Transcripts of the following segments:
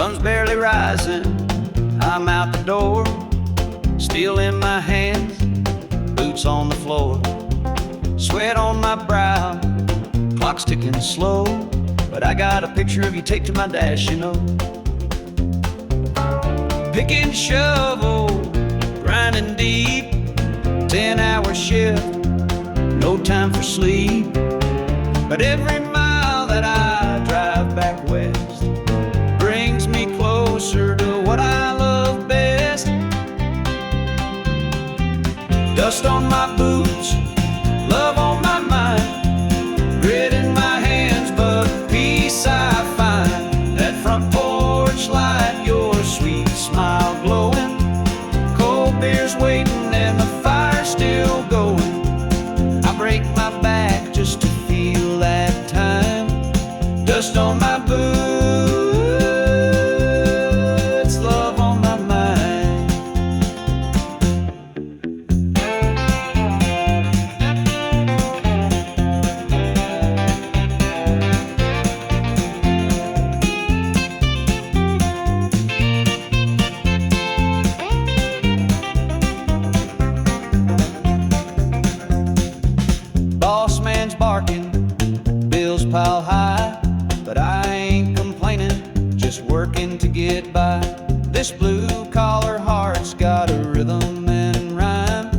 Sun's barely rising, I'm out the door, steel in my hands, boots on the floor, sweat on my brow, clock's ticking slow, but I got a picture of you taped to my dash, you know. Pick and shovel, grinding deep, 10-hour shift, no time for sleep. But every mile that I drive back west brings me closer to what I love best. Dust on my boots, love on my mind, grit in my hands, but peace I find. That front porch light, your sweet smile glowing, cold beers waiting and the fire still going. I break my back just to feel that time. Dust on my boots, love on my mind. Boss man's barking, bills pile high, but I ain't complaining, just working to get by. This blue-collar heart's got a rhythm and rhyme,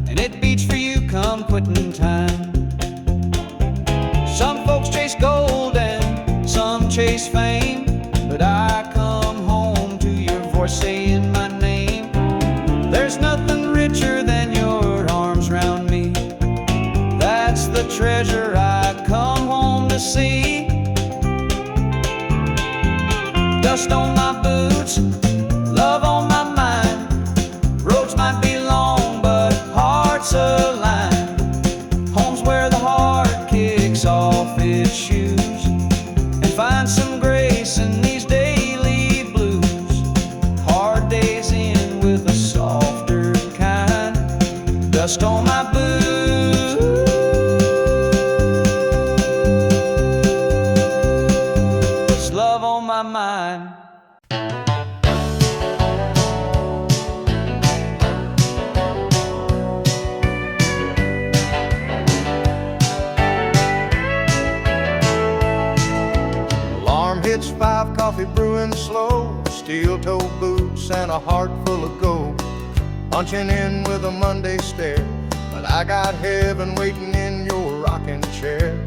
and it beats for you come quitting time. Some folks chase gold and some chase fame, but I come home to your voice saying my name. There's nothing richer than your arms round me. That's the treasure I come home to see. Dust on my boots, love on my mind. Roads might be long, but hearts align. Home's where the heart kicks off its shoes and finds some grace in these daily blues. Hard days end with a softer kind. Dust on my boots, love on my mind. Alarm hits 5, coffee brewing slow, steel-toed boots and a heart full of gold. Punching in with a Monday stare, but I got heaven waiting in your rocking chair.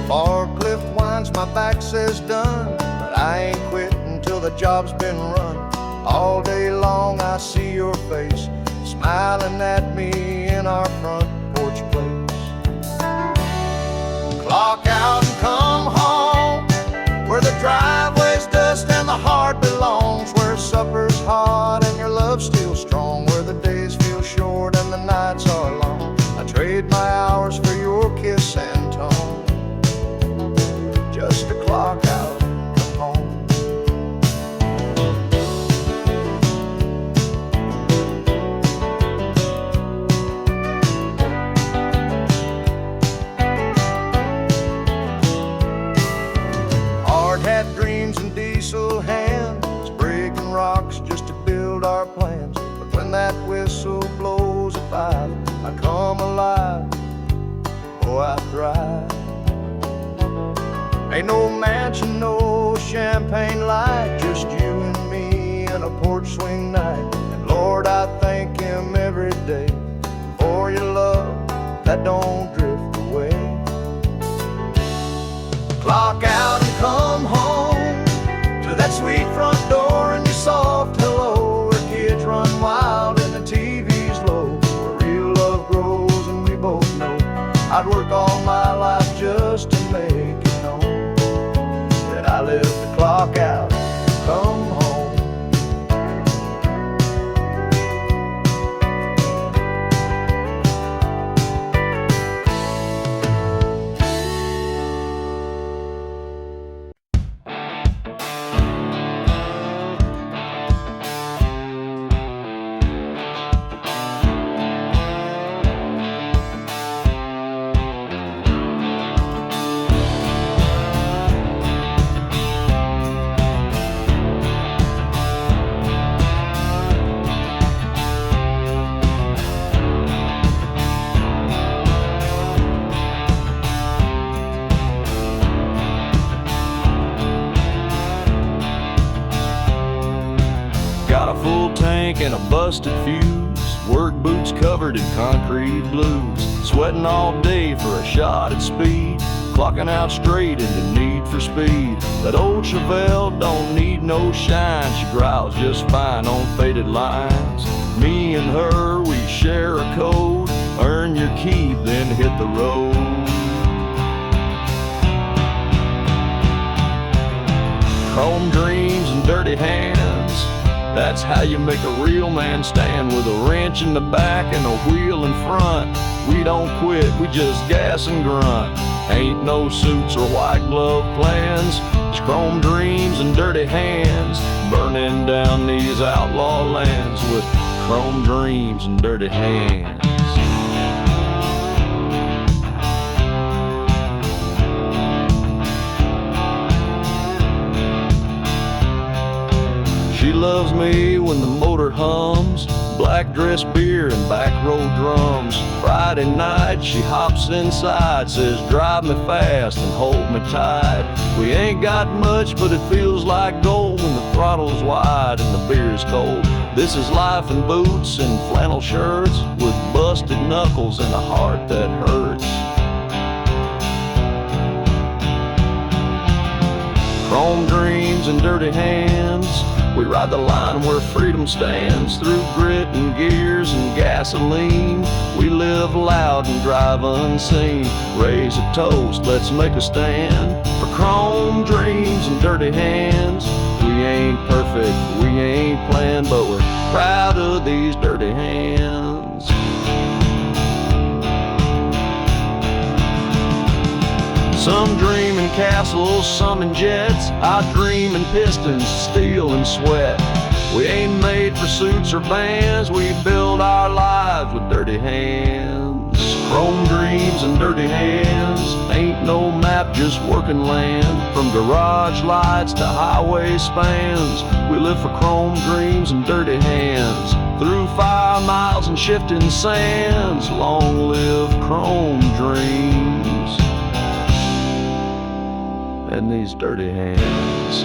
Forklift whines, my back says done, but I ain't quit until the job's been run. All day long I see your face, smiling at me in our front porch place. Clock out and come home, where the driveway's dust and the heart belongs, where supper's hot and your love's still strong, where the days feel short and the nights are long. I trade my hours for your kiss and tone, just to clock out and come home. Hard hat dreams and diesel hands, breaking rocks just to build our plans. But when that whistle blows at 5, I come alive, oh I thrive. Ain't no mansion, no champagne light, just you and me in a porch swing night. And Lord, I thank Him every day for your love that don't drift away. Clock out and come home to that sweet front door and your soft hello, where kids run wild and the TV's low, where real love grows and we both know I'd work all my life just to make it known that I live to clock out, come home. tank and a busted fuse, work boots covered in concrete blues, sweating all day for a shot at speed, clocking out straight into Need for Speed. That old Chevelle don't need no shine, she growls just fine on faded lines. Me and her, we share a code, earn your keep, then hit the road. Chrome dreams and dirty hands, that's how you make a real man stand. With a wrench in the back and a wheel in front, we don't quit, we just gas and grunt. Ain't no suits or white glove plans, it's chrome dreams and dirty hands, burning down these outlaw lands with chrome dreams and dirty hands. She loves me when the motor hums, black dress beer and back row drums. Friday night she hops inside, says drive me fast and hold me tight. We ain't got much but it feels like gold when the throttle's wide and the beer's cold. This is life in boots and flannel shirts, with busted knuckles and a heart that hurts. Chrome dreams and dirty hands, we ride the line where freedom stands. Through grit and gears and gasoline, we live loud and drive unseen. Raise a toast, let's make a stand for chrome dreams and dirty hands. We ain't perfect, we ain't planned, but we're proud of these dirty hands. Some dream in castles, some in jets. I dream in pistons, steel and sweat. We ain't made for suits or bands, we build our lives with dirty hands. Chrome dreams and dirty hands, ain't no map, just working land. From garage lights to highway spans, we live for chrome dreams and dirty hands. Through 5 miles and shifting sands, long live chrome dreams and these dirty hands.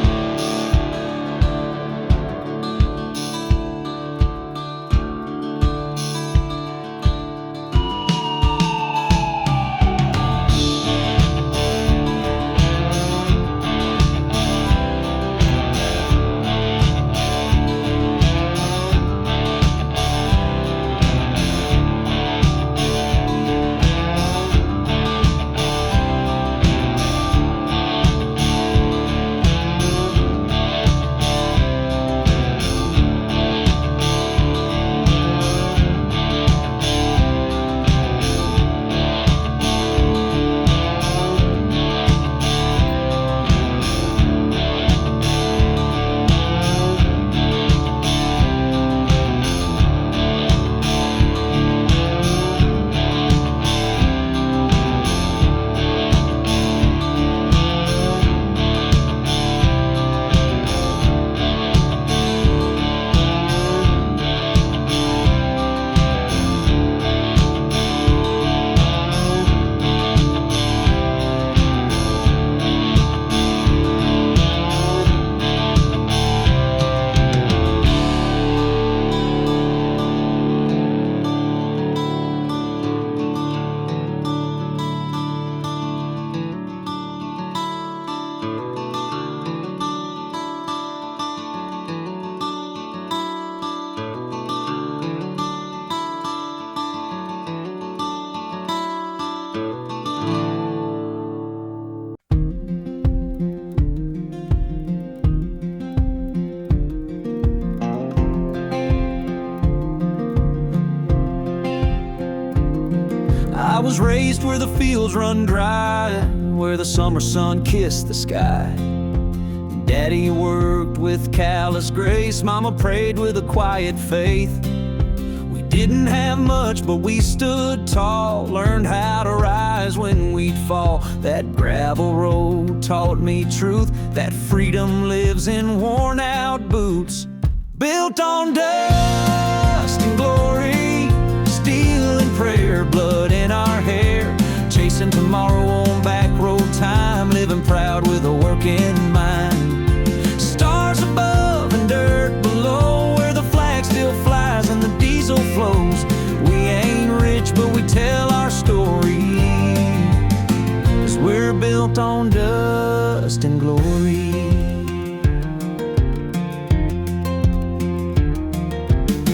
I was raised where the fields run dry, where the summer sun kissed the sky. Daddy worked with callous grace, Mama prayed with a quiet faith. We didn't have much, but we stood tall, learned how to rise when we'd fall. That gravel road taught me truth, that freedom lives in worn out boots. Built on dust and glory, steel and prayer, blood in our hair, chasing tomorrow on back road time, living proud with a working mind. Stars above and dirt below, where the flag still flies. hustle flows. We ain't rich, but we tell our story, 'cause we're built on dust and glory.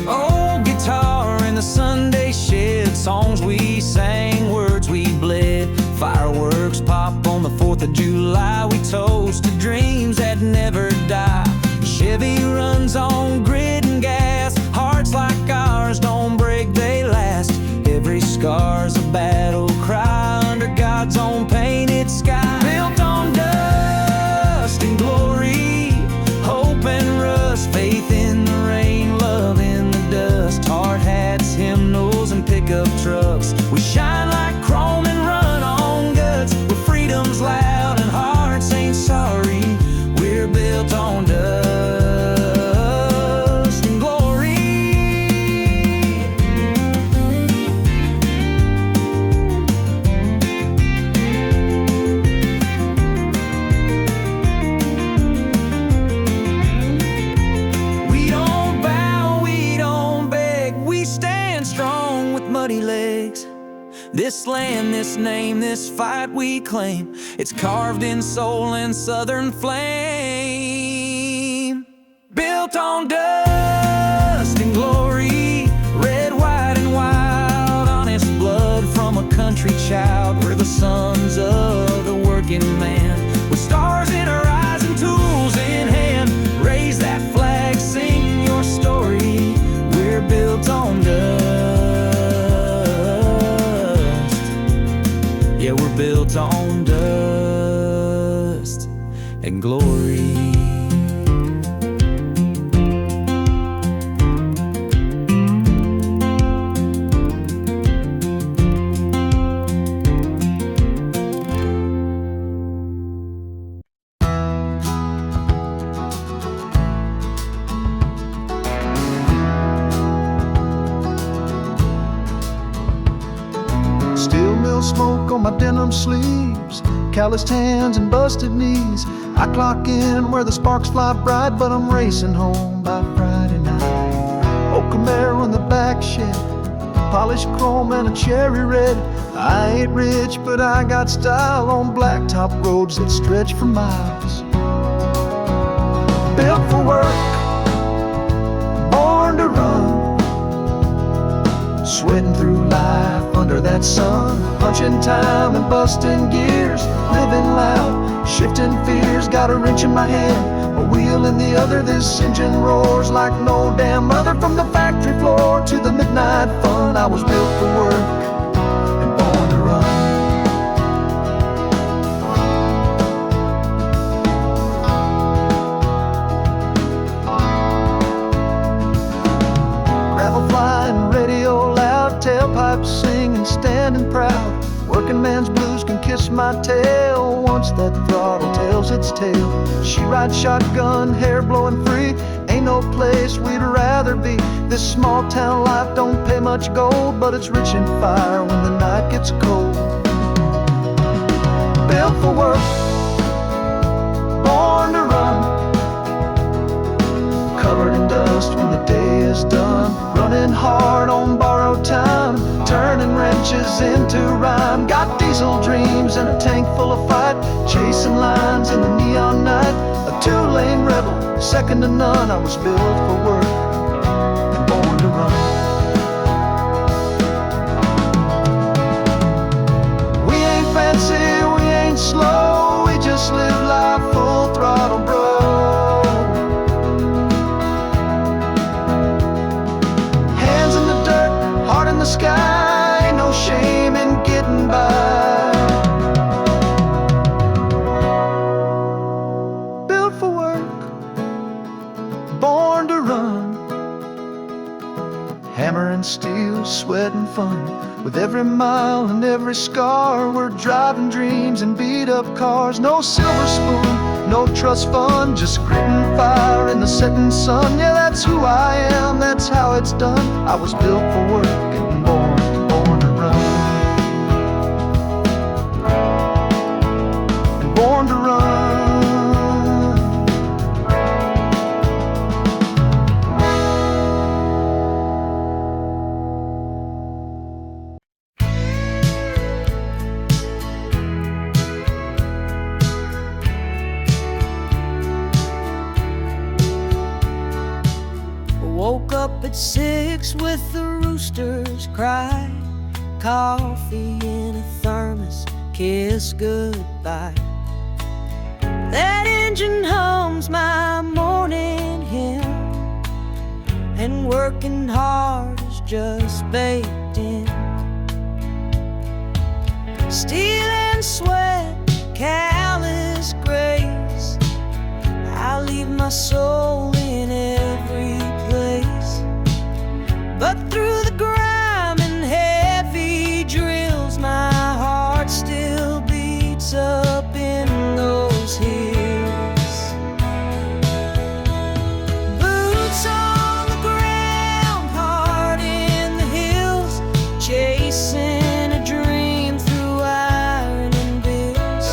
Old guitar in the Sunday shed, songs we sang, words we bled. Fireworks pop on the 4th of July. We toast to dreams that never die. Chevy runs on grit and gas. Hearts like ours don't break, they last. Every scar's a battle cry under God's own painted sky. Built on dust and glory, hope and rust, faith in the rain, love in the dust. Hard hats, hymnals, and pickup trucks. We shine like chrome and run on guts. Where freedom's loud and hearts ain't sorry. We're built on dust and glory. We don't bow, we don't beg. We stand strong with muddy legs. This land, this name, this fight we claim. It's carved in soul and southern flame. Built on dust and glory, red, white, and wild. Honest blood from a country child. We're the sons of the working man, with stars in our eyes and tools in hand. Raise that flag, sing your story. We're built on dust. Yeah, we're built on dust and glory. Steel mill smoke on my denim sleeves, calloused hands and busted knees. I clock in where the sparks fly bright, but I'm racing home by Friday night. Old Camaro in the back shed, polished chrome and a cherry red. I ain't rich, but I got style on blacktop roads that stretch for miles. Built for work, born to run, sweating through life under that sun, punching time and busting gears, living loud, shifting fears. Got a wrench in my hand, a wheel in the other. This engine roars like no damn other. From the factory floor to the midnight fun, I was built for work and born to run. Gravel flying, radio loud, tailpipes singing, standing proud. Working man's blues can kiss my tail once that throttle tells its tale. She rides shotgun, hair blowing free. Ain't no place we'd rather be. This small town life don't pay much gold, but it's rich in fire when the night gets cold. Built for work, born to run, covered in dust when the day is done. Running hard on borrowed time, turning wrenches into rhyme. Got diesel dreams and a tank full of fight, chasing lines in the neon night. A two-lane rebel, second to none. I was built for work and born to run. We ain't fancy, we ain't slow, we just live life full throttle, bro. Hands in the dirt, heart in the sky, ain't no shame in getting by. Built for work, born to run, hammer and steel, sweat and fun. With every mile and every scar, we're driving dreams in beat-up cars. No silver spoon, no trust fund, just grit and fire in the setting sun. Yeah, that's who I am, that's how it's done. I was built for work and born to run. And born to run. at 6 with the roosters cry. Coffee in a thermos, kiss goodbye. That engine hums my morning hymn, and working hard is just baked in. Steel and sweat, callous grace, I leave my soul in every place. But through the grime and heavy drills, my heart still beats up in those hills. Boots on the ground, heart in the hills, chasing a dream through iron and bills.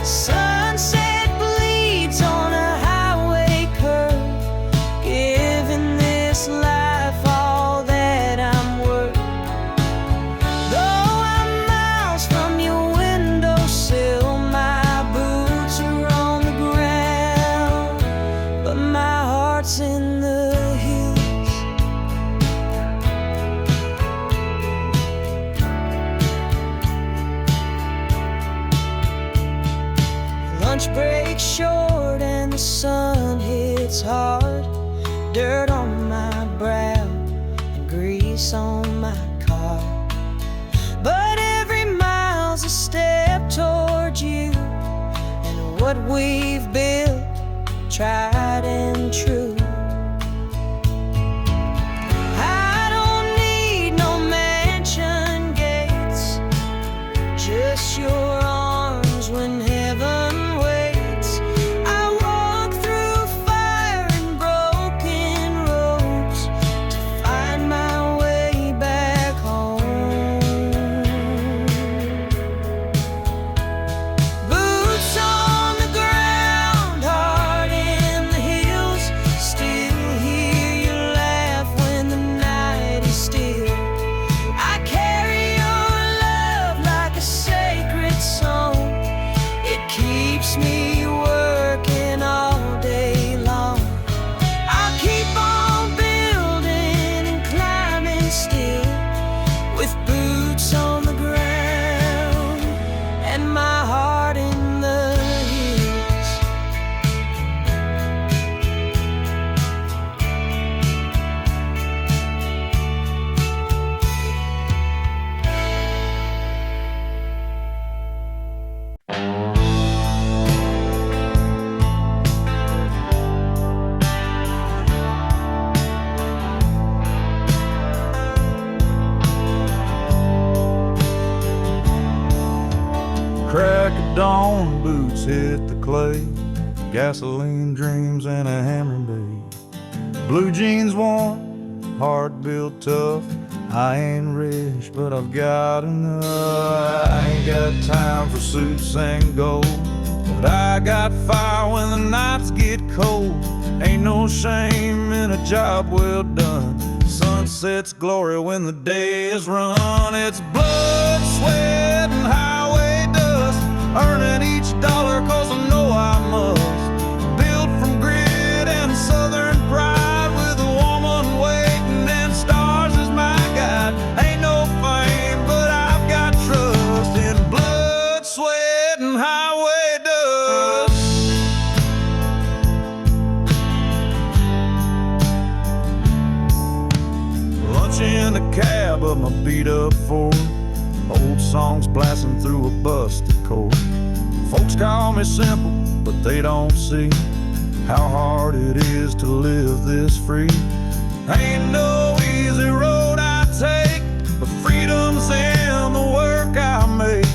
Sunset bleeds on a highway curve, giving this life all that I'm worth. Though I'm miles from your windowsill, my boots are on the ground, but my heart's in the hills. Lunch break short and the sun hits hard. Dirt on my brow and grease on my car. But every mile's a step towards you and what we've built, tried and true. I don't need no mansion gates, just your arms when heaven waits. I walk through fire and broken roads to find my way back home. Boots on the ground, heart in the hills, still hear you laugh when the night is still. I carry your love like a sacred song. It keeps me working all day long. I'll keep on building and climbing still, with boots on the ground and my heart in the hills. Crack of dawn, boots hit the clay, gasoline dreams and a hammer bay. Blue jeans warm, heart built tough. I ain't rich, but I've got enough. I ain't got time for suits and gold, but I got fire when the nights get cold. Ain't no shame in a job well done. Sunset's glory when the day is run. It's blood, sweat, and highway dust, earning each dollar 'cause I know I must. Built from grit and southern pride, with a woman waiting and stars as my guide. Ain't no fame, but I've got trust in blood, sweat, and highway dust. Lunch in the cab of my beat up Ford, old songs blasting through a busted chord. Folks call me simple, but they don't see how hard it is to live this free. Ain't no easy road I take, but freedom's in the work I make.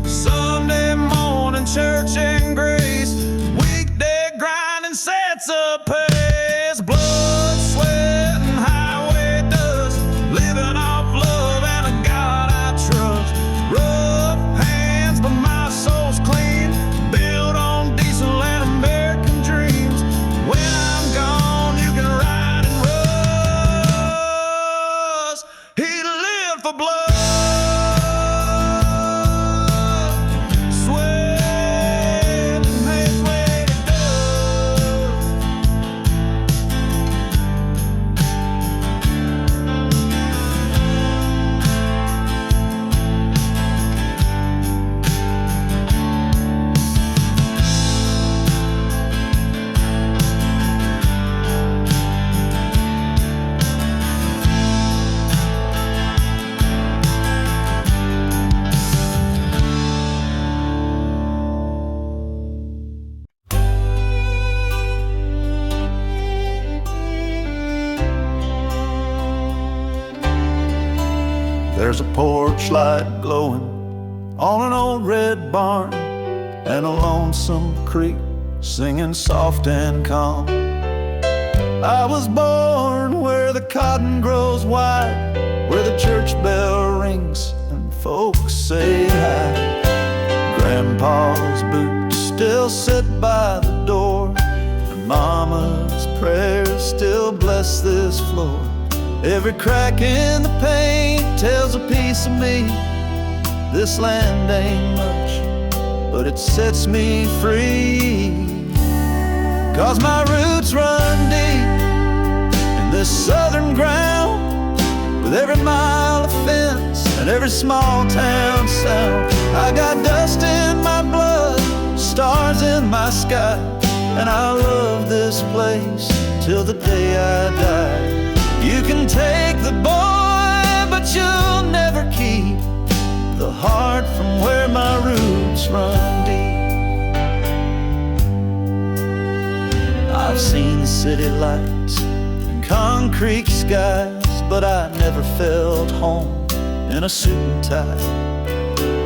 Sunday morning church and grace, weekday grinding sets a pace. Blood, sweat, and highway dust, living off love and a God I trust. Rough hands, but my soul's clean, built on diesel and American dreams. When I'm gone, you can ride and rust. He lived for blood. There's a porch light glowing on an old red barn, and a lonesome creek singing soft and calm. I was born where the cotton grows wide, where the church bell rings and folks say hi. Grandpa's boots still sit by the door, and Mama's prayers still bless this floor. Every crack in the paint tells a piece of me. This land ain't much, but it sets me free. 'Cause my roots run deep in this southern ground, with every mile of fence and every small town sound. I got dust in my blood, stars in my sky, and I love this place till the day I die. You can take the boy, but you'll never keep the heart from where my roots run deep. I've seen city lights and concrete skies, but I never felt home in a suit and tie.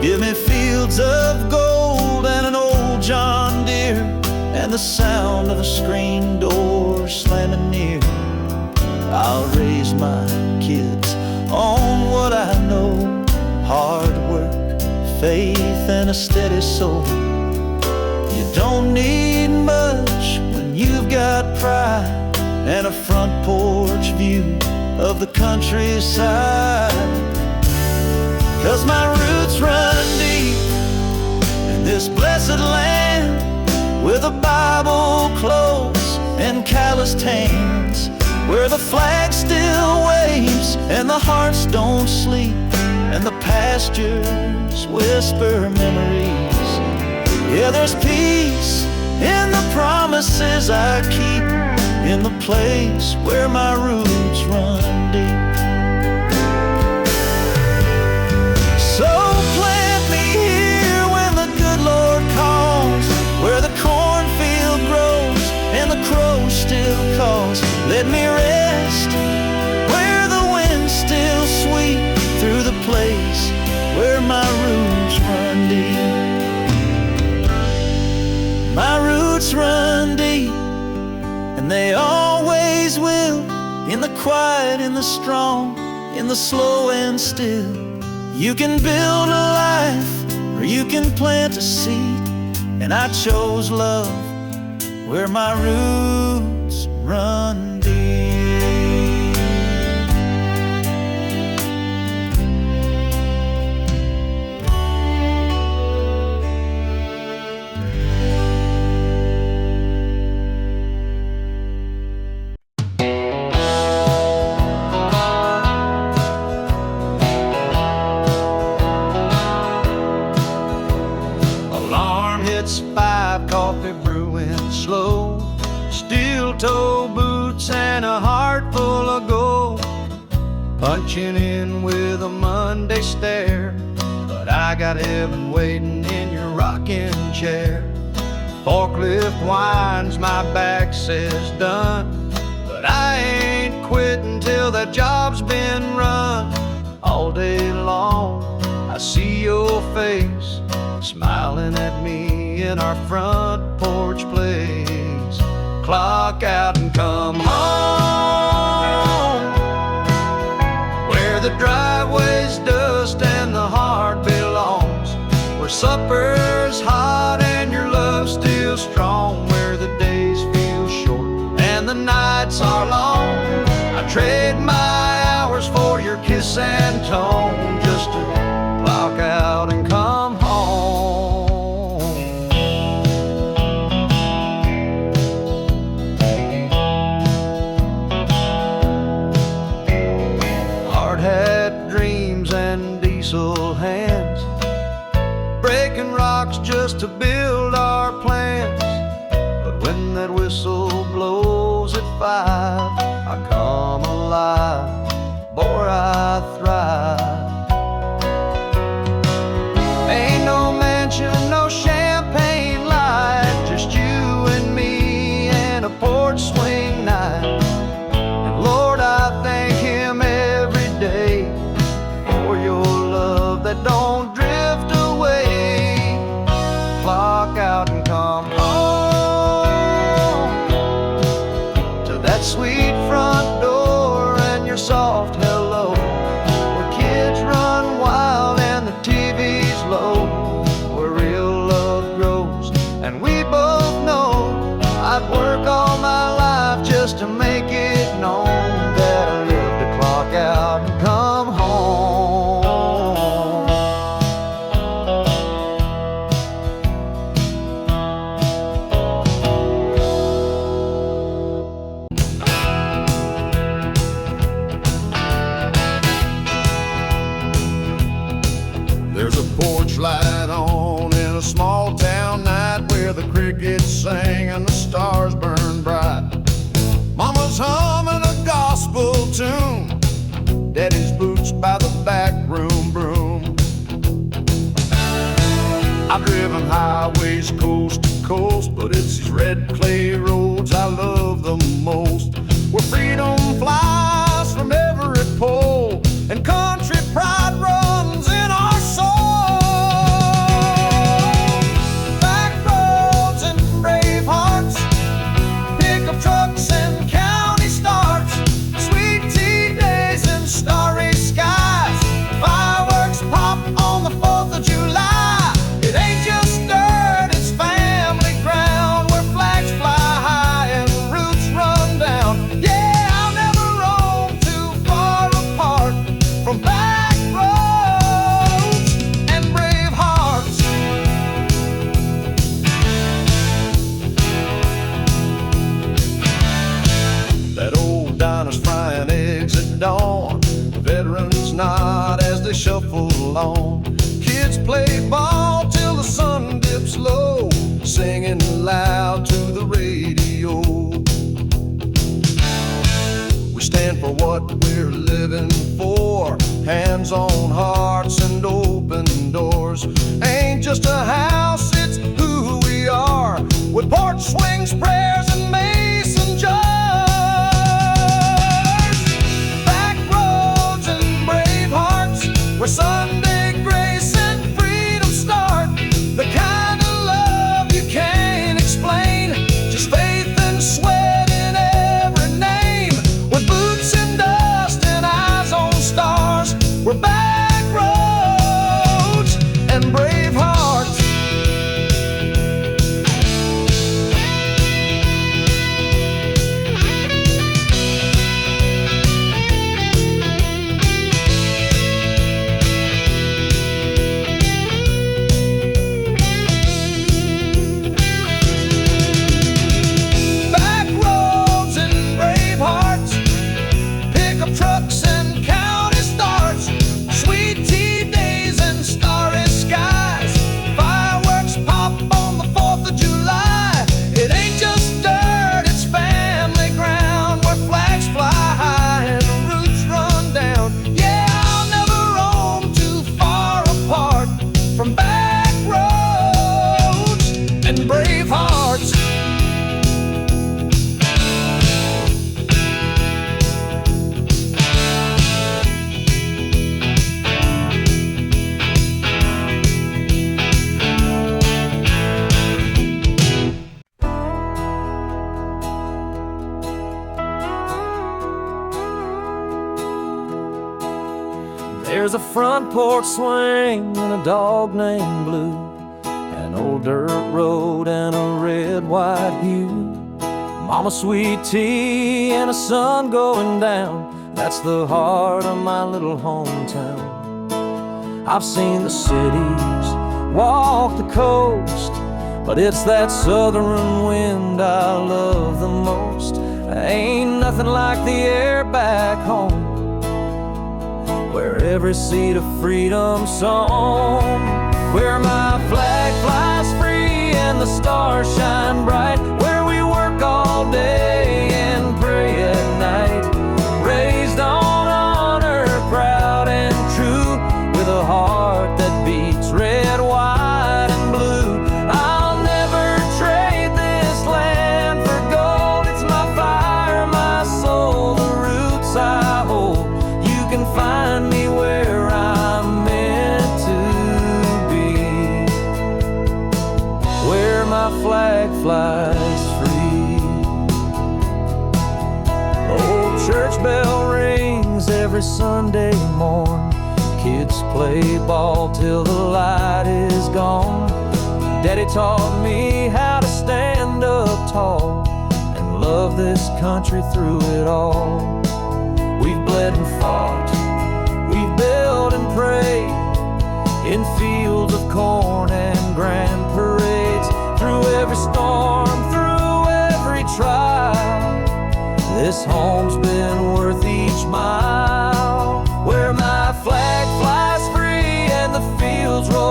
Give me fields of gold and an old John Deere, and the sound of a screen door slamming near. I'll raise my kids on what I know: hard work, faith, and a steady soul. You don't need much when you've got pride and a front porch view of the countryside. 'Cause my roots run deep in this blessed land, with a Bible close and calloused hands, where the flag still waves and the hearts don't sleep, and the pastures whisper memories. Yeah, there's peace in the promises I keep, in the place where my roots run deep. So plant me here when the good Lord calls, where the cornfield grows and the crows still calls. Let me rest where the winds still sweep through the place where my roots run deep. My roots run deep, and they always will, in the quiet, in the strong, in the slow and still. You can build a life, or you can plant a seed, and I chose love where my roots run deep. Coffee brewing slow, steel-toe boots and a heart full of gold, punching in with a Monday stare. But I got heaven waiting in your rocking chair. Forklift whines, my back says done, but I ain't quitting till that job's been run. All day long I see your face smiling at me in our front porch place. Clock out and come home, where the driveway's dust and the heart belongs, where supper's hot and your love's still strong, where the days feel short and the nights are long. I trade my hours for your kiss and tone, just to clock out and come home. Hands breaking rocks just to build our plans, but when that whistle blows at 5, I come alive, boy, I thrive. Ain't no mansion, no champagne light, just you and me and a porch swing night. And Lord, I thank him every day for your the porch light on in a small town night where the crickets sing and the stars burn bright. Mama's humming a gospel tune, Daddy's boots by the back room broom. I've driven highways coast to coast, but it's these red clay roads I love the most, where freedom flies from every pole and country pride runs in our soul. Back roads and brave hearts, pickup trucks and county starts, sweet tea days and starry skies, fireworks pop on the 4th of July. It ain't just dirt, it's family ground where flags fly high and roots run down. Yeah, I'll never roam too far apart from back roads and brave hearts. That old diner's frying eggs at dawn, veterans nod as they shuffle along. Kids play ball till the sun dips low, singing loud to the radio. We stand for what we're living for, hands on hearts and open doors. Ain't just a house, it's who we are, with porch swings, prayers, and mason jars. Back roads and brave hearts, where Sunday grace and freedom start. The kind of love you can't explain, just faith and sweat in every name. With boots and dust and eyes on stars, we're back roads and brave hearts. Back roads and brave hearts, pickup trucks and county starts, sweet tea days and starry skies, fireworks pop on the 4th of July. It ain't just dirt, it's family ground where flags fly high and roots run down. Yeah, I'll never roam too far apart from back roads and brave hearts. There's a front porch swing and a dog named Blue, an old dirt road and a red, white hue. Mama sweet tea and a sun going down, that's the heart of my little hometown. I've seen the cities, walked the coast, but it's that southern wind I love the most. Ain't nothing like the air back home, where every seed of freedom song, where my flag flies free and the stars shine bright, where we work all day and pray at night, raised on honor, proud and true, with a heart that beats red, white, and blue. I'll never trade this land for gold. It's my fire, my soul, the roots I hold. You can find me where I'm meant to be, where my flag flies free. Old church bell rings every Sunday morn, kids play ball till the light is gone. Daddy taught me how to stand up tall and love this country through it all. We've bled and fought, we've built and prayed in fields of corn and grand parades. Through every storm, through every trial, this home's been worth each mile. Where my flag flies free and the fields roll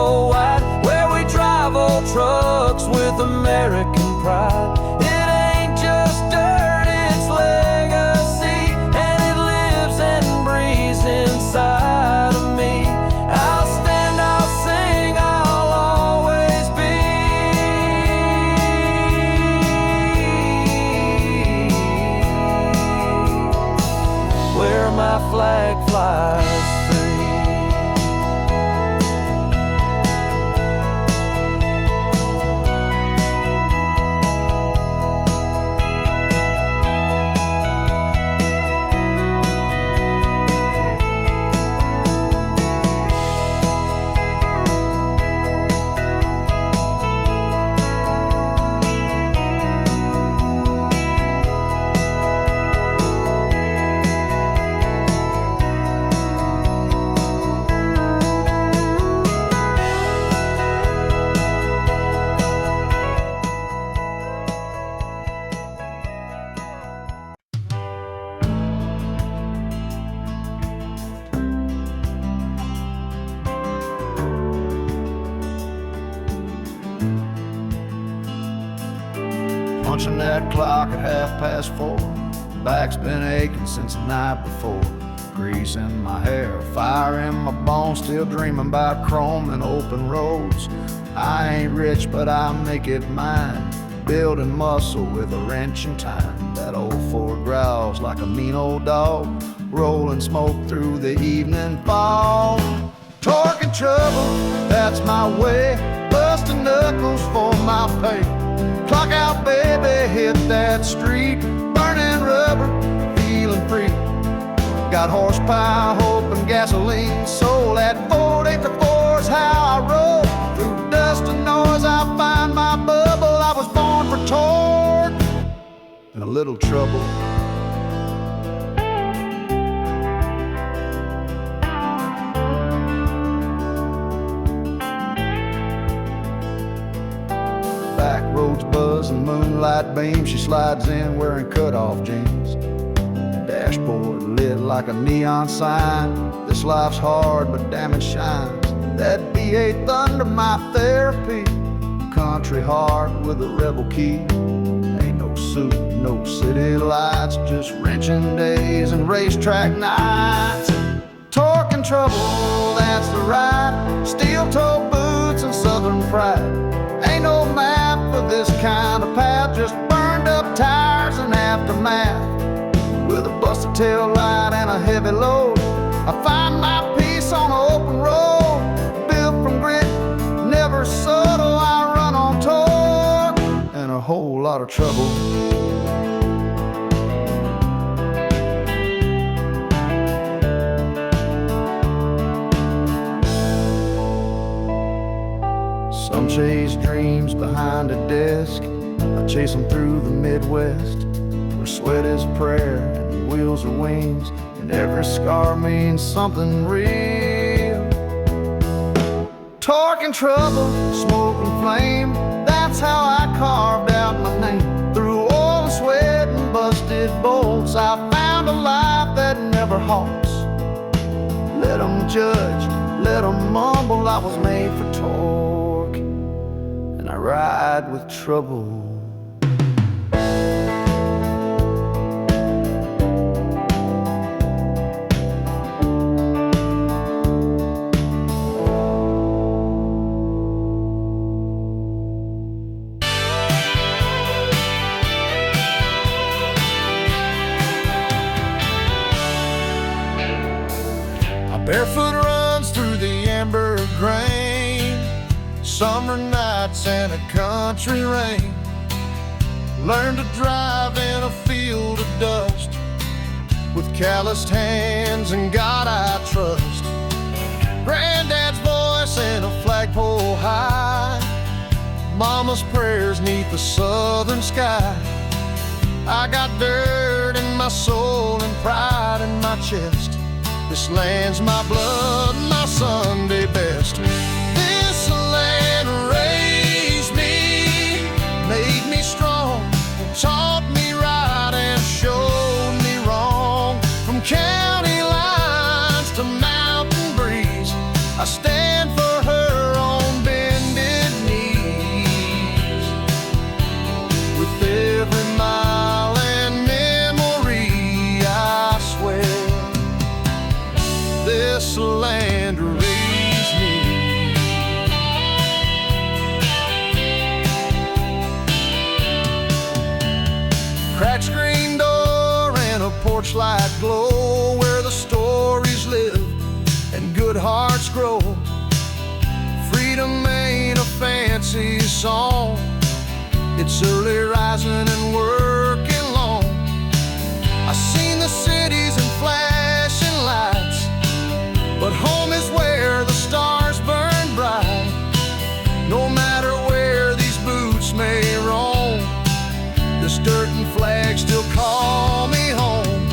punching that clock at 4:30. Back's been aching since the night before. Grease in my hair, fire in my bones, still dreaming about chrome and open roads. I ain't rich, but I make it mine, building muscle with a wrench in time. That old Ford growls like a mean old dog, rolling smoke through the evening fog. Torque and trouble, that's my way, busting knuckles for my pay. Clock out, baby, hit that street, burning rubber, feeling free. Got horsepower, hope, and gasoline. Soul at 484's how I roll. Through dust and noise, I find my bubble. I was born for torque and a little trouble. Back roads buzzing, moonlight beams. She slides in wearing cut-off jeans. Dashboard lit like a neon sign. This life's hard, but damn it shines. That V8 thunder, my therapy. Country heart with a rebel key. Ain't no suit, no city lights, just wrenching days and racetrack nights. Torque and trouble, that's the ride. Steel-toe boots and southern pride. Ain't no map for this kind of path, just burned up tires and aftermath. With a busted tail light and a heavy load, I find my peace on an open road. Built from grit, never subtle, I run on torque and a whole lot of trouble. Some chase dreams behind a desk, I chase them through the Midwest, where sweat is prayer and wheels are wings, and every scar means something real. Torque and trouble, smoke and flame, that's how I carved out my name. Through oil and sweat and busted bolts, I found a life that never halts. Let them judge, let them mumble, I was made for torque, and I ride with trouble. Barefoot runs through the amber grain, summer nights and a country rain. Learned to drive in a field of dust, with calloused hands and God I trust. Granddad's voice in a flagpole high, mama's prayers neath the southern sky. I got dirt in my soul and pride in my chest. This land's my blood, my Sunday best. This land raised me, made me strong, taught me right and showed me wrong. From county lines to mountain breeze, I stand for her on bended knees. With every mile and memory, I swear, this land raised me. Cracked screen door and a porch light glow, where the stories live and good hearts grow. Freedom ain't a fancy song, it's early rising and working long. I seen the cities and flashing lights, but home is where the stars burn bright. No matter where these boots may roam, this dirt and flag still call me home.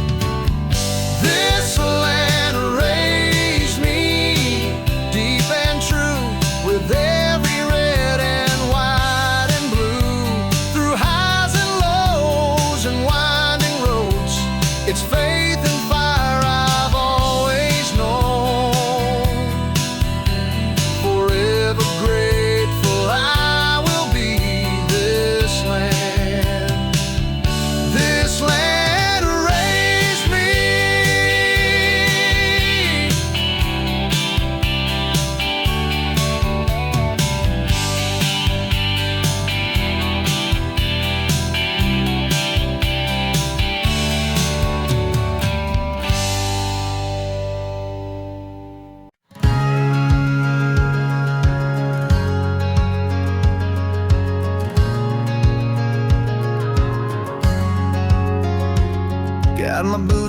This land raised me, deep and true, with every red and white and blue. Through highs and lows and winding roads, it's faith and fire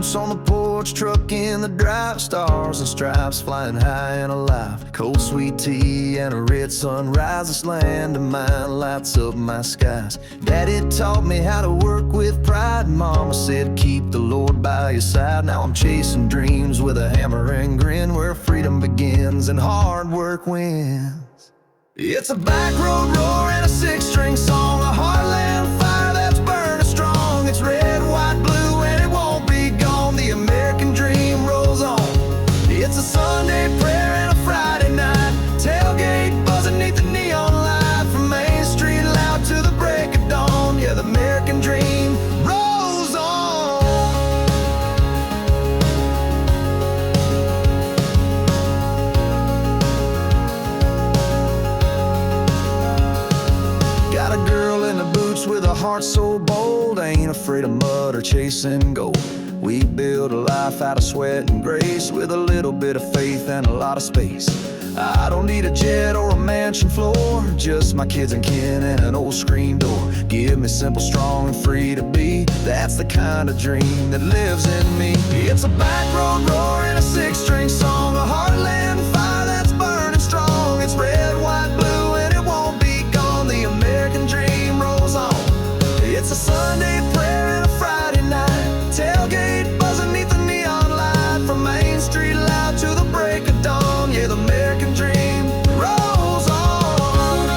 house on the porch, truck in the drive, stars and stripes flying high and alive. Cold sweet tea and a red sunrise, this land of mine lights up my skies. Daddy taught me how to work with pride, Mama said keep the Lord by your side. Now I'm chasing dreams with a hammer and grin, where freedom begins and hard work wins. It's a back road roar and a six-string song, a heartland fire that's burning strong. It's red, white, blue, and it won't be gone. The American dream rolls on. It's a Sunday prayer and a Friday night, tailgate buzzing neath the neon light, from Main Street loud to the break of dawn. Yeah, the American dream rolls on. Got a girl in the boots with a heart so bold, ain't afraid of mud or chasing gold. We build a life out of sweat and grace, with a little bit of faith and a lot of space. I don't need a jet or a mansion floor, just my kids and kin and an old screen door. Give me simple, strong, and free to be. That's the kind of dream that lives in me. It's a back road roar and a six-string song, a heartland fire that's burning strong. It's red, white, blue, and it won't be gone. The American dream rolls on. It's a Sunday prayer and a Friday night, tailgate buzzing neath the neon light, from Main Street loud to the break of dawn. Yeah, the American dream rolls on.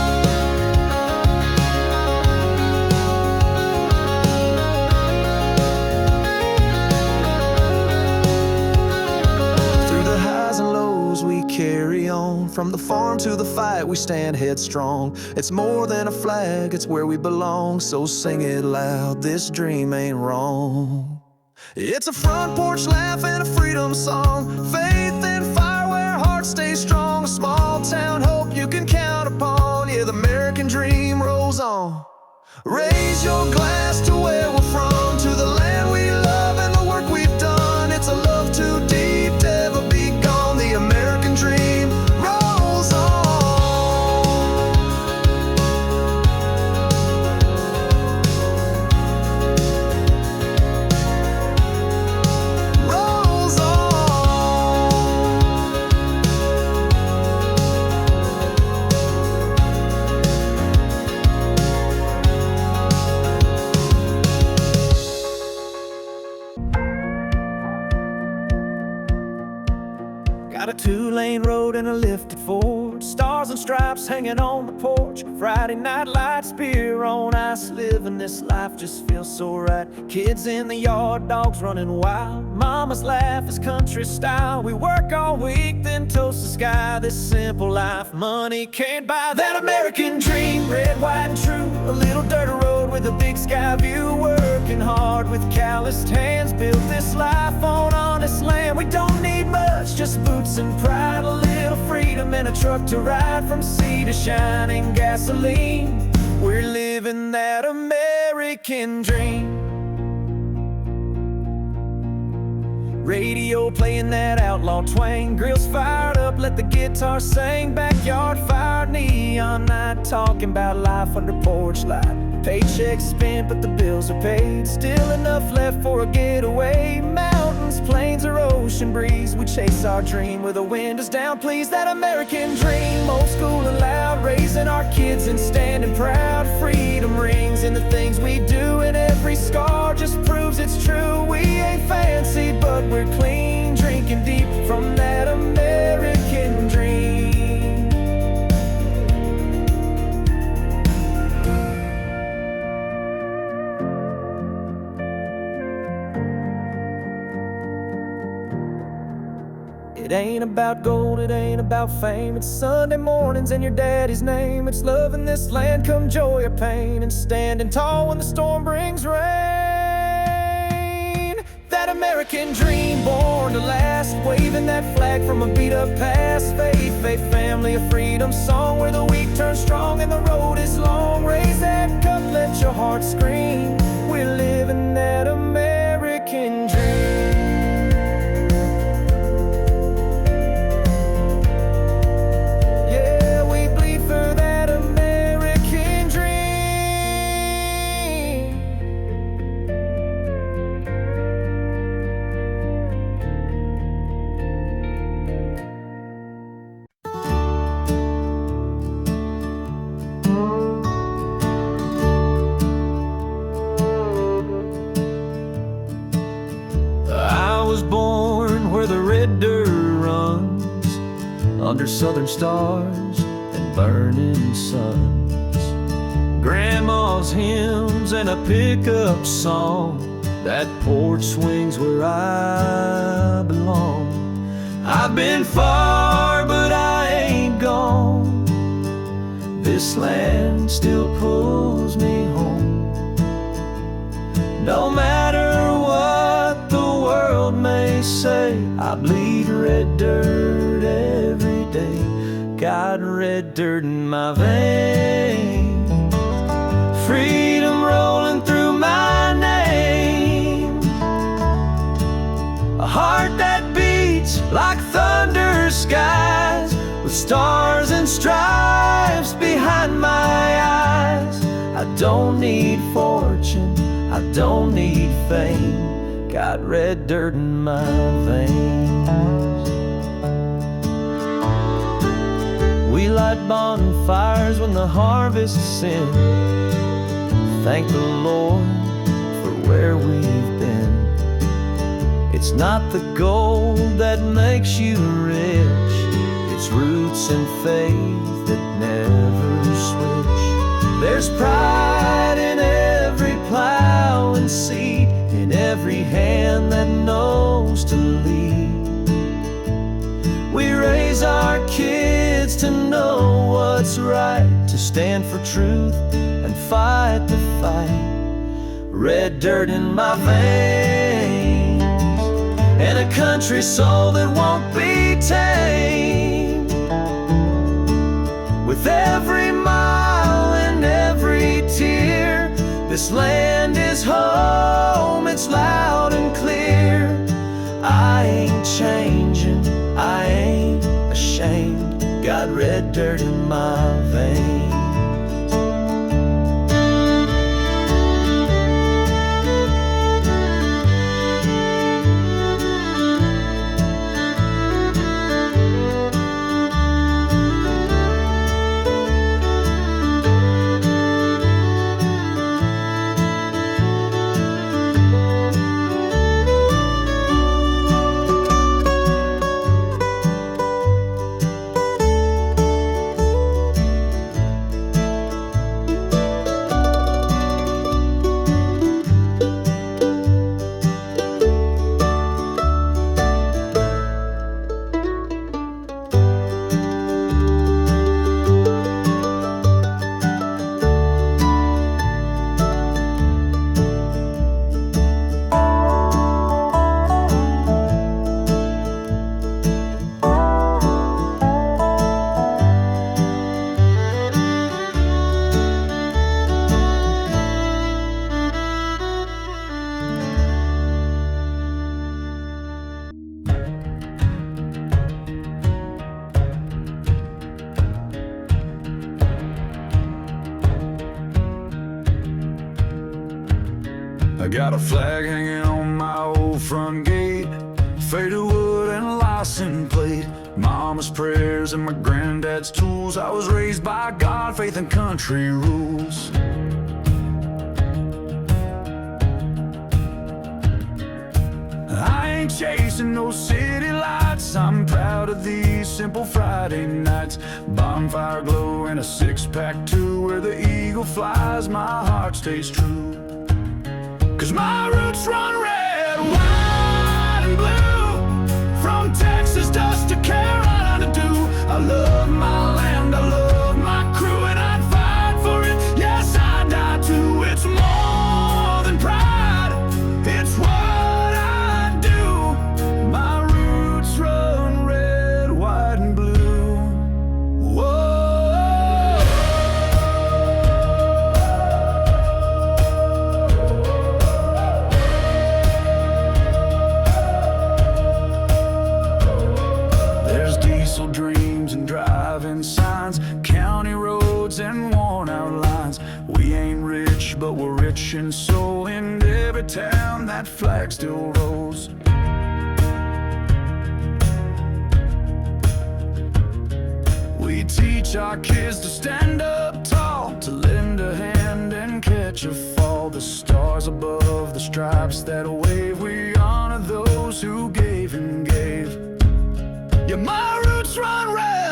Through the highs and lows we carry on, from the farm to the fight we stand headstrong. It's more than a flag, it's where we belong, so sing it loud, this dream ain't wrong. It's a front porch laugh and a freedom song, faith and fire where hearts stay strong. A small town hope you can count upon. Yeah, the American dream rolls on. Raise your glass to where we're from, to the land we love and the work we've done. It's a love too deep to ever be gone. The American dream rolls on. Rolls on. Got a two-lane road and a lifted Ford, stars and stripes hanging on the porch. Friday night lights, beer on ice, living this life just feels so right. Kids in the yard, dogs running wild, mama's laugh is country style. We work all week, then toast the sky. This simple life, money can't buy. That American dream, red, white, and true. A little dirt road with a big sky view. Working hard with calloused hands, built this life on honest land. We don't need much, just boots and pride, a little freedom and a truck to ride, from sea to shining gasoline. We're living that American dream. Radio playing that outlaw twang, grills fired up, let the guitar sing. Backyard fire, neon night, talking about life under porch light. Paychecks spent but the bills are paid, still enough left for a getaway. Mountains, plains, or ocean breeze, we chase our dream with the windows down, please. That American dream, old school and loud, raising our kids and standing proud. Freedom rings in the things we do, and every scar just proves it's true. We ain't fancy but we're clean, drinking deep from that American dream. It ain't about gold, it ain't about fame. It's Sunday mornings and your daddy's name. It's loving this land come joy or pain, and standing tall when the storm brings rain. That American dream born to last, waving that flag from a beat up past. Faith, faith, family, a freedom song, where the weak turn strong and the road is long. Raise that cup, let your heart scream. We're living that American dream. under southern stars and burning suns. Grandma's hymns and a pickup song, that porch swings where I belong. I've been far, but I ain't gone. This land still pulls me home. No matter what the world may say, I bleed red dirt every day. Got red dirt in my veins, freedom rolling through my name. A heart that beats like thunder skies, with stars and stripes behind my eyes. I don't need fortune, I don't need fame. Got red dirt in my veins. We light bonfires when the harvest's in. Thank the Lord for where we've been. It's not the gold that makes you rich, it's roots and faith that never switch. There's pride in every plow and seed, in every hand that knows to lead. We raise our kids to know what's right, to stand for truth and fight the fight. Red dirt in my veins, and a country soul that won't be tamed. With every mile and every tear, this land is home, it's loud and clear. I ain't changing, I ain't ashamed. Got red dirt in my veins. I got a flag hanging on my old front gate, faded wood and a license plate. Mama's prayers and my granddad's tools. I was raised by God, faith and country rules. I ain't chasing no city lights, I'm proud of these simple Friday nights. Bonfire glow and a six-pack too, where the eagle flies, my heart stays true. 'Cause my roots run red, white and blue, from Texas dust to Carolina dew. I love my land, I love my crew, and I'd fight for it, yes I'd die too. It's more than pride, it's what I do. My roots run red, white and blue. Whoa. Dreams and driving signs, county roads and worn out lines. We ain't rich, but we're rich in soul. In every town that flag still rolls. We teach our kids to stand up tall, to lend a hand and catch a fall. The stars above, the stripes that wave, we honor those who gave and gave. Yeah, my roots run red,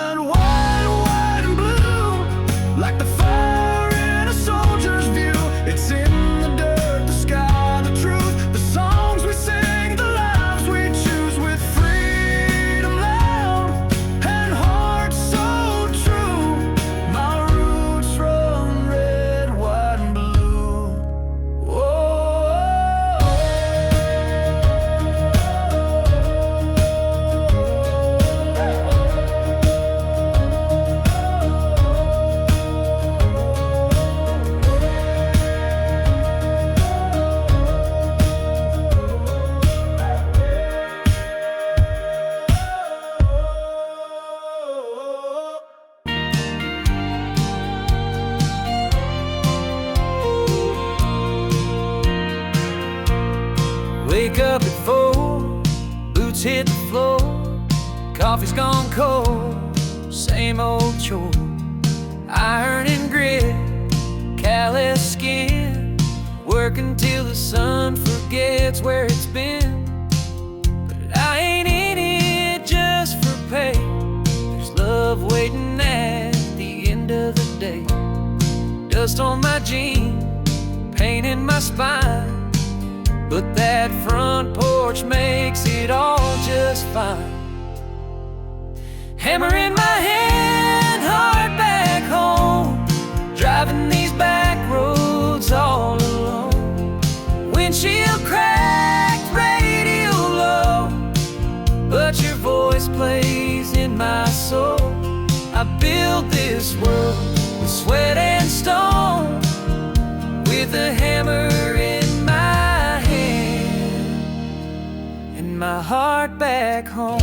coffee's gone cold, same old chore. Iron and grit, callous skin, working till the sun forgets where it's been. But I ain't in it just for pay. There's love waiting at the end of the day. Dust on my jeans, pain in my spine, but that front porch makes it all just fine. Hammer in my hand, heart back home, driving these back roads all alone. Windshield cracked, radio low, but your voice plays in my soul. I built this world with sweat and stone, with a hammer in my hand and my heart back home.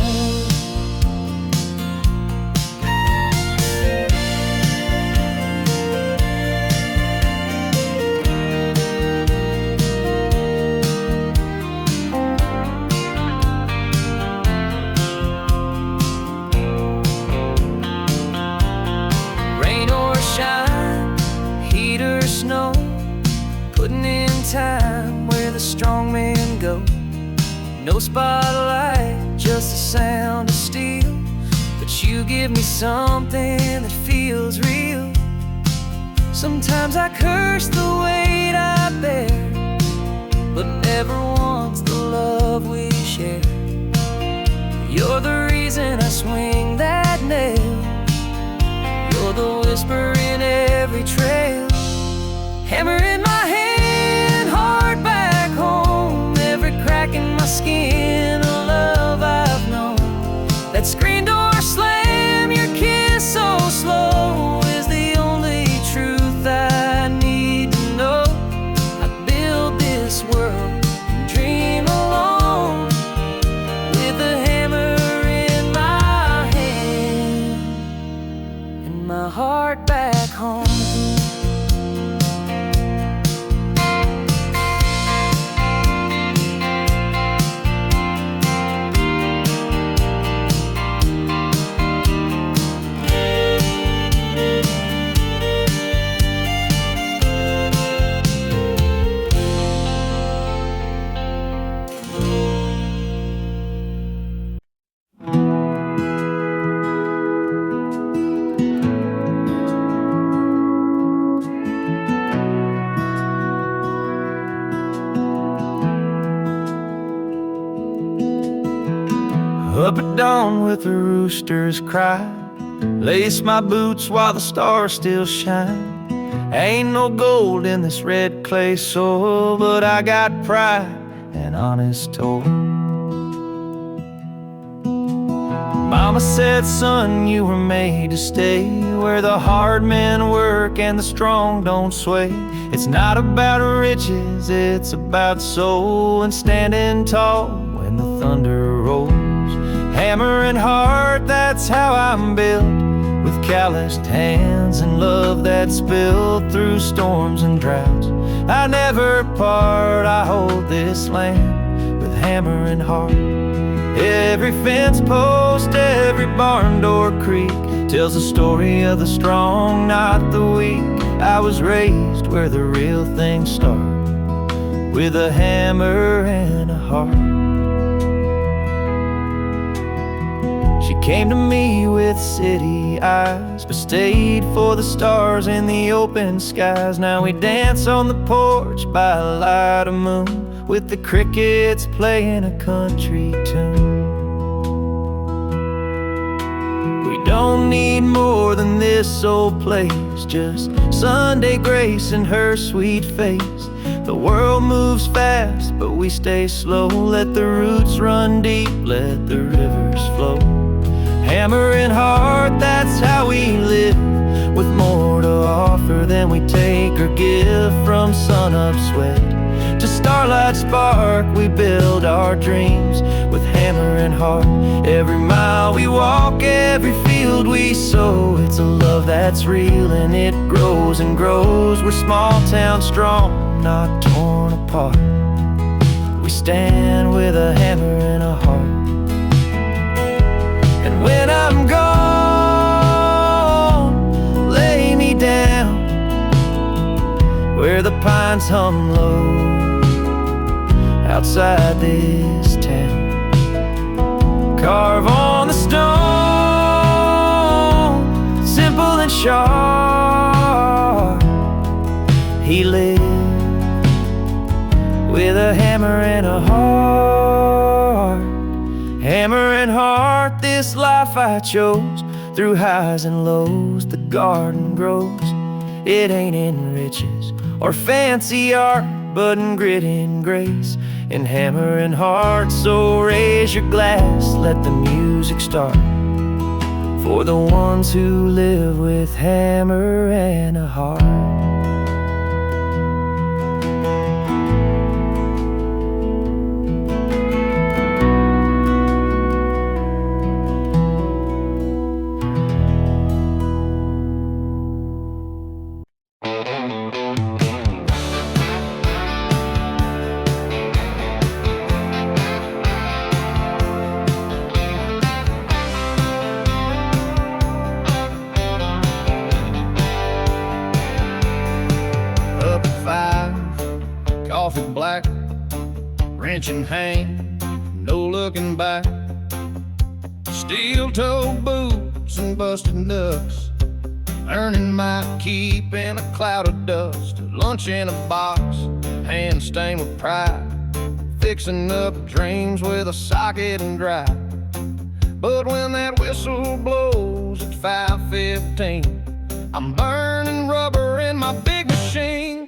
Snow, putting in time where the strong men go. No spotlight, just the sound of steel, but you give me something that feels real. Sometimes I curse the weight I bear, but never once the love we share. You're the reason I swing that nail, you're the whisper in every trail. Hammer in my hand, heart back home, every crack in my skin, a love I've known. That screen door slam, your kiss so slow, is the only truth I need to know. I build this world and dream alone, with a hammer in my hand and my heart back home. Up at dawn with the rooster's cry, lace my boots while the stars still shine. Ain't no gold in this red clay soil, but I got pride and honest toil. Mama said, son, you were made to stay where the hard men work and the strong don't sway. It's not about riches, it's about soul and standing tall when the thunder rolls. Hammer and heart, that's how I'm built, with calloused hands and love that's built through storms and droughts. I never part, I hold this land with hammer and heart. Every fence post, every barn door creak tells the story of the strong, not the weak. I was raised where the real things start, with a hammer and a heart. She came to me with city eyes, but stayed for the stars in the open skies. Now we dance on the porch by a light of moon, with the crickets playing a country tune. We don't need more than this old place, just Sunday grace and her sweet face. The world moves fast, but we stay slow. Let the roots run deep, let the rivers flow. Hammer and heart, that's how we live, with more to offer than we take or give. From sun-up sweat to starlight spark, we build our dreams with hammer and heart. Every mile we walk, every field we sow, it's a love that's real and it grows and grows. We're small town strong, not torn apart. We stand with a hammer and a heart. And when I'm gone, lay me down where the pines hum low outside this town. Carve on the stone, simple and sharp, he lived with a hammer and a heart. Hammer and heart, this life I chose. Through highs and lows the garden grows. It ain't in riches or fancy art, but in grit and grace, in hammer and heart. So raise your glass, let the music start, for the ones who live with hammer and a heart. Coffee black, wrenching hand, no looking back. Steel-toed boots and busted nuts, earning my keep in a cloud of dust. Lunch in a box, hand stained with pride, fixing up dreams with a socket and drive. But when that whistle blows at 5:15, I'm burning rubber in my big machine.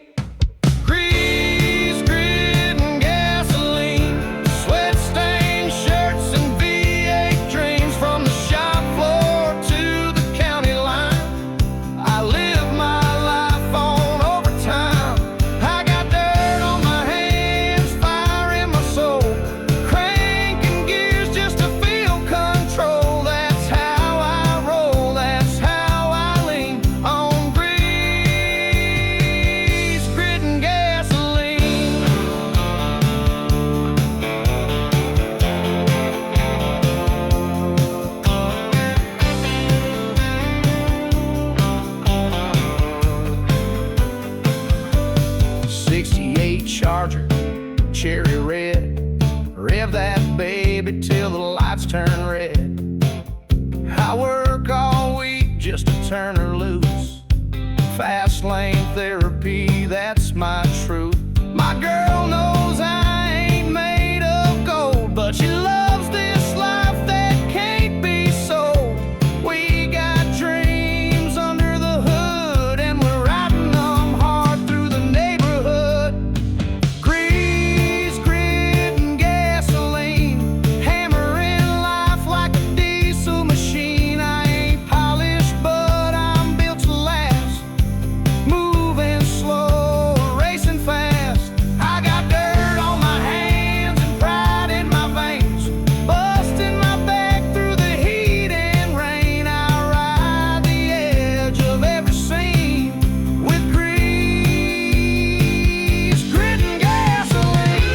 Charger, cherry red, rev that baby till the lights turn red. I work all week just to turn her loose. Fast lane therapy, that's my truth. My girl knows I ain't made of gold, but she loves this life that can't be sold. We got dreams under the hood, and we're riding them hard through the neighborhood. Grease, grit, and gasoline, hammering life like a diesel machine. I ain't polished, but I'm built to last. Moving slow, racing fast. I got dirt on my hands and pride in my veins, busting my back through the heat and rain. I ride the edge of every scene with grease, grit, and gasoline.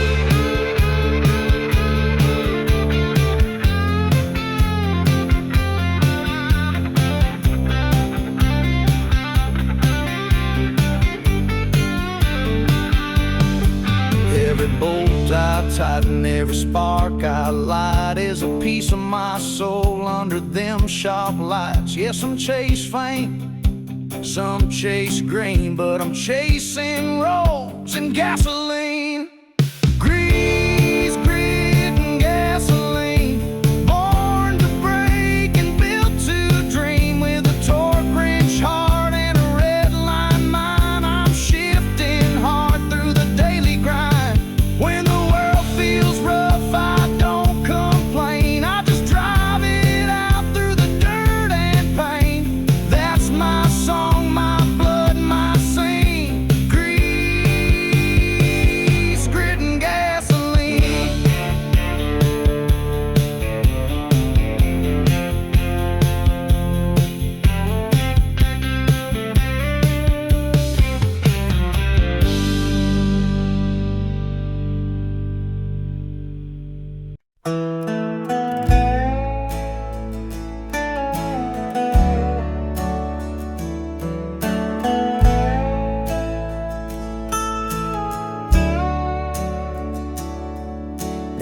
Every bolt I tighten, every spark I light is a piece of my soul under them sharp lights. Yes, I'm chase fame, some chase green, but I'm chasing rolls and gasoline. Grease, grit, and gasoline, born to break and built to dream with a torque wrench heart and a red line mind. I'm shifting hard through the daily grind. When the world feels rough, I don't complain. I just drive it out through the dirt and pain. That's my song, my blood, my scene. Grease,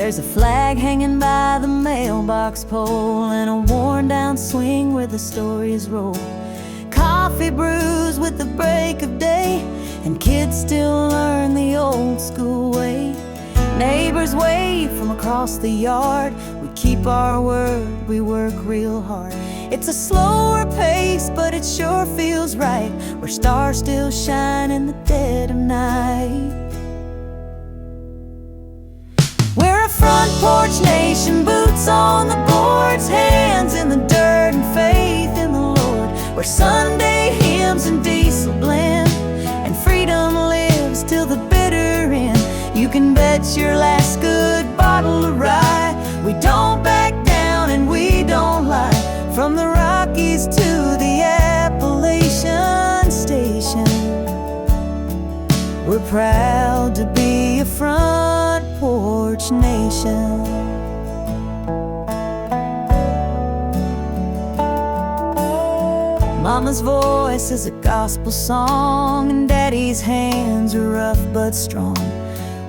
There's a flag hanging by the mailbox pole and a worn down swing where the stories roll. Coffee brews with the break of day, and kids still learn the old school way. Neighbors wave from across the yard. We keep our word, we work real hard. It's a slower pace, but it sure feels right, where stars still shine in the dead of night. We're a front porch nation, boots on the boards, hands in the dirt and faith in the Lord. Where Sunday hymns and diesel blend, and freedom lives till the bitter end. You can bet your last good bottle of rye, we don't back down and we don't lie. From the Rockies to the Appalachian station, we're proud to be a front porch nation. Mama's voice is a gospel song, and Daddy's hands are rough but strong.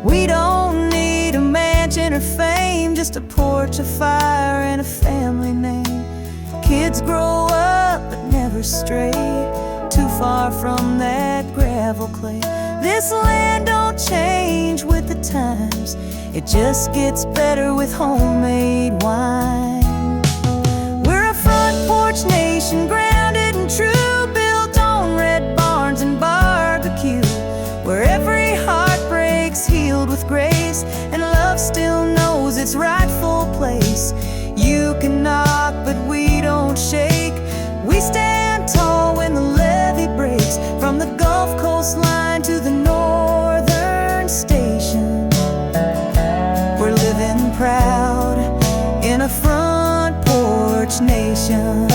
We don't need a mansion or fame, just a porch, a fire, and a family name. Kids grow up but never stray too far from that gravel clay. This land don't change with the times, it just gets better with homemade wine. We're a front porch nation, grounded and true, built on red barns and barbecue, where every heartbreak's healed with grace, and love still knows its rightful place. You can knock, but we don't shake. We stand tall when the levee breaks, from the Gulf Coast line to the northern station. We're living proud in a front porch nation.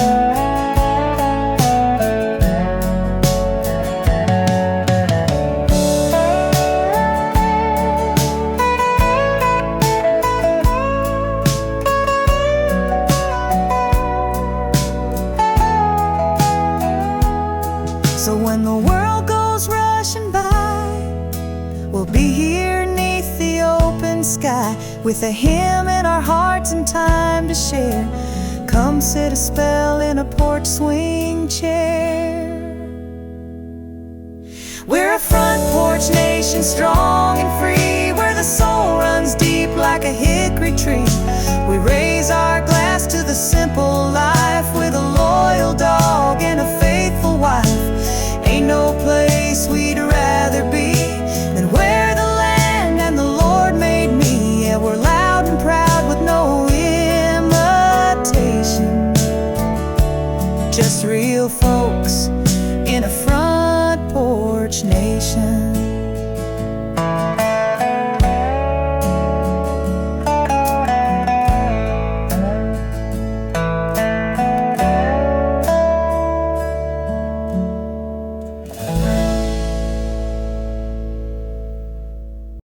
So when the world goes rushing by, we'll be here neath the open sky, with a hymn in our hearts and time to share. Come sit a spell in a porch swing chair. We're a front porch nation, strong and free, where the soul runs deep like a hickory tree. We raise our glass to the simple life, with a loyal dog and a faithful wife. Ain't no place we'd rather be than where the land and the Lord made me. Yeah, we're loud and proud with no imitation, just real folk